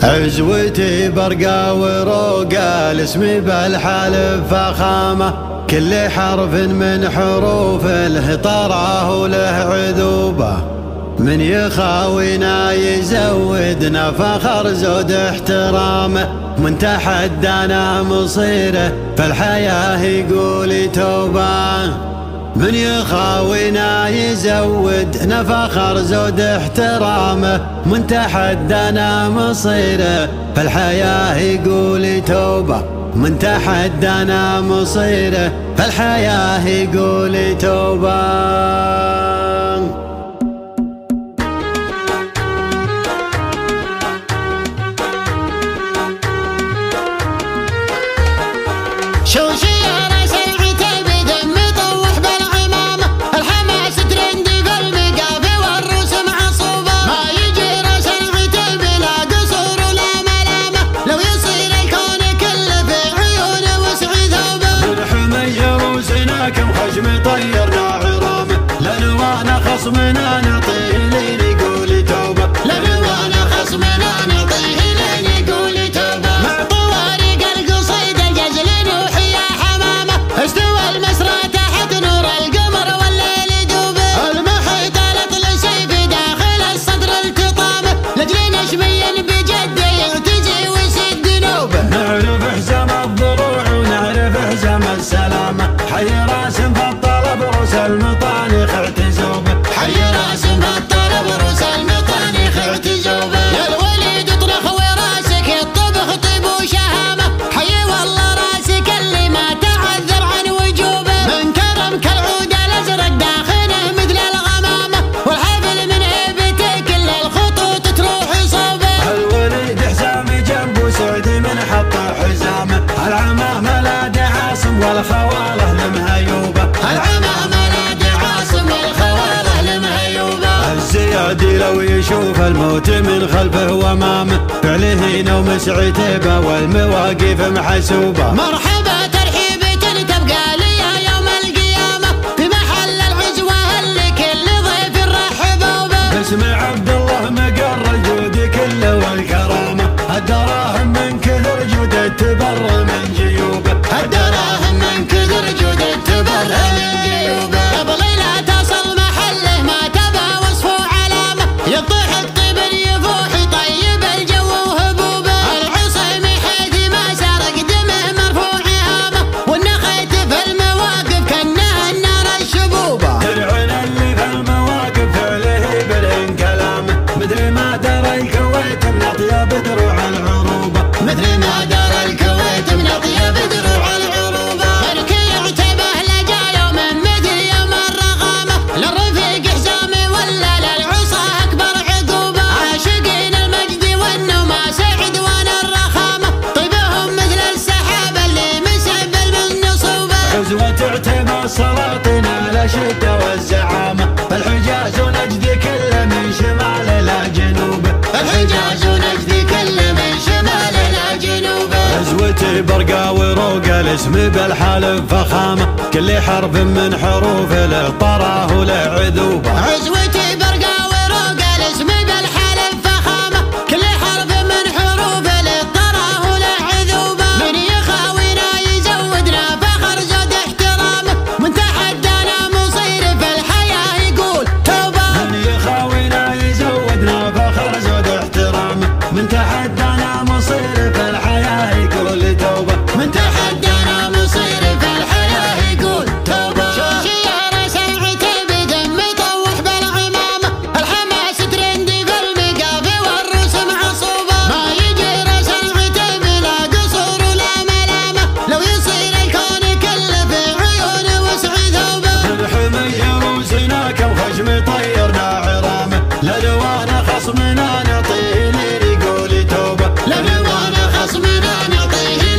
عزوتي برقا وروقا لاسمي بالحالف فخامة، كل حرف من حروف له طراه وله عذوبة، من يخاوينا يزودنا فخر زود احترامه، من تحدانا مصيره فالحياة يقول توبه، من يخاوينا يزودنا فخر زود احترامه، من تحدانا مصيره فالحياة يقول توبه، من تحدانا مصيره فالحياة يقول توبه. طيرنا عظامه لنوانا خصمنا نعطيه لين يقول توبه، لنوانا خصمنا نعطيه لين يقول توبه، مع طوارق القصيد الجزل نوحي يا حمامه، استوى المسرى تحت نور القمر والليل دوبه، المحيط الاطل سيف داخل الصدر التطامه، لجل نشمي بجد يعتزي ويسد نوبه، نعرف حزام الضروع ونعرف حزام السلامه، حي راس روس المطانخ اعتزوبه، حي راس بالطرب روس المطانخ اعتزوبه، يا الوليد اطرخ وراسك الطبخ طيب وشهامه، حي والله راسك اللي ما تعذر عن وجوبه، من كرمك العود الازرق داخله مثل الغمامه، والحفل من هيبته كل الخطوط تروح صوبه، الوليد حزامي جنب وسعدي من حط حزامه، العمامه لا دعاصم والخواله لمهيوبه، الزيادي لو يشوف الموت من خلفه وامامه، فعله نوم سعتيبه والمواقف محسوبه، مرحبا ترحيبة تبقى لي يوم القيامه، في محل العزوه اللي كل ضيف رحبوا به، باسم عبد الله مقر الجود كله والكرامه، الدراهم من كثر جود تبر من جيوبه، الدراهم من كثر جود تبر من جيوبه، قبل لا تصل محله ما تبى وصفه علامه، يطيح الطيب يفوح طيب الجو وهبوبه، العصيم حيث ما سرق دمه مرفوع هامه، والنخيت في المواقف كانها النار الشبوبه، درعنا اللي في المواقف فعله برهن كلامه، مدري ما درى الكويت من اطيب دروع العروبه، مثل ما دار الكويت من اطيب دروع العروبه، ملكي يعتبه لجا يوم مثل يوم الرغامه، للرفيق حزامي ولا للعصا اكبر عقوبه، عاشقين المجد والنوما سعد وانا الرخامه، طيبهم مثل السحاب اللي مسبل من نصوبه، عزوة تعتبر السلاطين على شده والزعامه، الحجاز ونجدي كله من شمال الى جنوبه، الحجاز ونجدي كله من شمال الى جنوبه، عزوتي برقا وروقا الاسم بالحالف فخامه، كل حرف من حروف له طراه وله عذوبه، عزوتي برقا وروقا الاسم بالحالف فخامه، كل حرف من حروف للطراه وله عذوبه، من يخاوينا يزودنا فخر زود احترامه، من تحدانا مصير في الحياه يقول توبه، من يخاوينا يزودنا فخر زود احترامه، من تحدانا مصير في الحياه يقول توبه، من تحدانا مصير في الحياه يقول توبه، شيارة سمعتي بدم يطوح بالعمامه، الحماس ترندي في المقافي والروس معصوبه، ما يجي سمعتي بلا قصور ولا ملامه، لو يصير الكون كله في عيونه وسع ثوبه، الحمي روسنا كم خشم طيرنا عظامه، لنوانا خصمنا نعطيه لين يقول توبه، لنوانا خصمنا نعطيه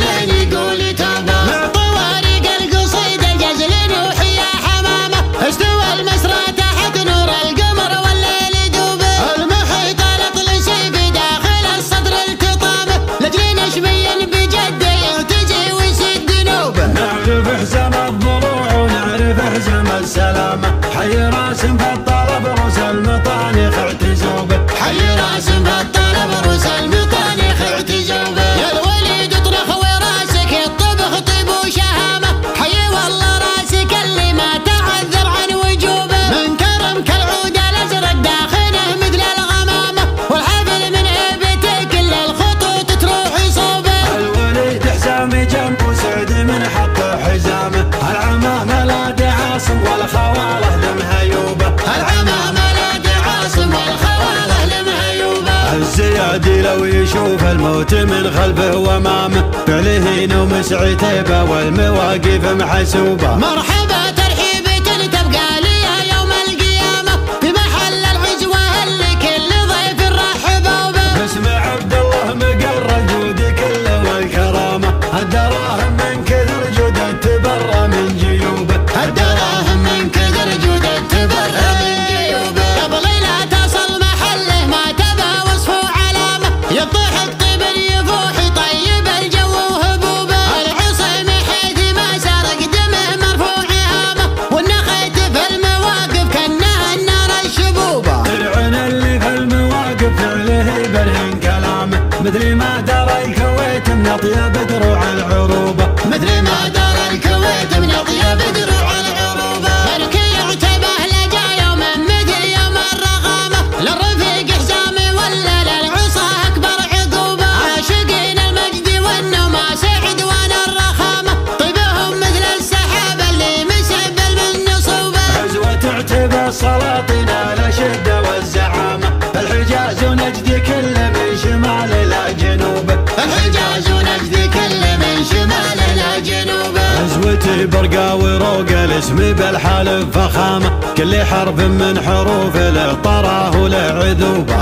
الوادي لو يشوف الموت من خلفه وامامه، فعله نوم سعتيبه والمواقف محسوبه. مرحبا ترحيبة تبقى لي يوم القيامة في محل العجوة اللي كل ضيف رحبوا به. باسم عبد الله مقر جود كله والكرامة، الدراهم من كثر جودة تبرى من جيوبه. الدراهم من كثر جودة تبرى من جيوبه. قبل لا تصل محله ما تبى وصفه علامة، يضحك طيب يفوح طيب الجو وهبوبه. العصيم حيث ما سرق دمه مرفوع هامه، والنخيت في المواقف كانها النار الشبوبه. العين اللي في المواقف فعله برهن كلامه، مثل ما دار الكويت من اطيب دروع العروبه. مثل ما دار الكويت من اطيب دروع العروبه. ملكي يعتبه لجا يوم مثل يوم الرغامه، للرفيق حسامي ولا للعصا اكبر عقوبه. عاشقين المجد والنوماس عدوان الرخامه، طيبهم مثل السحاب اللي مسبل من نصوبه. عزوة اعتبى السلاطين على شده والزعامه، الحجاز ونجد كل من شمال الى جنوبه. الحجاز ونجد كل من شمال الى جنوبه. عزوتي برقا وروق الاسم بالحالف فخامه، كل حرف من حروف له طراه له عذوبه.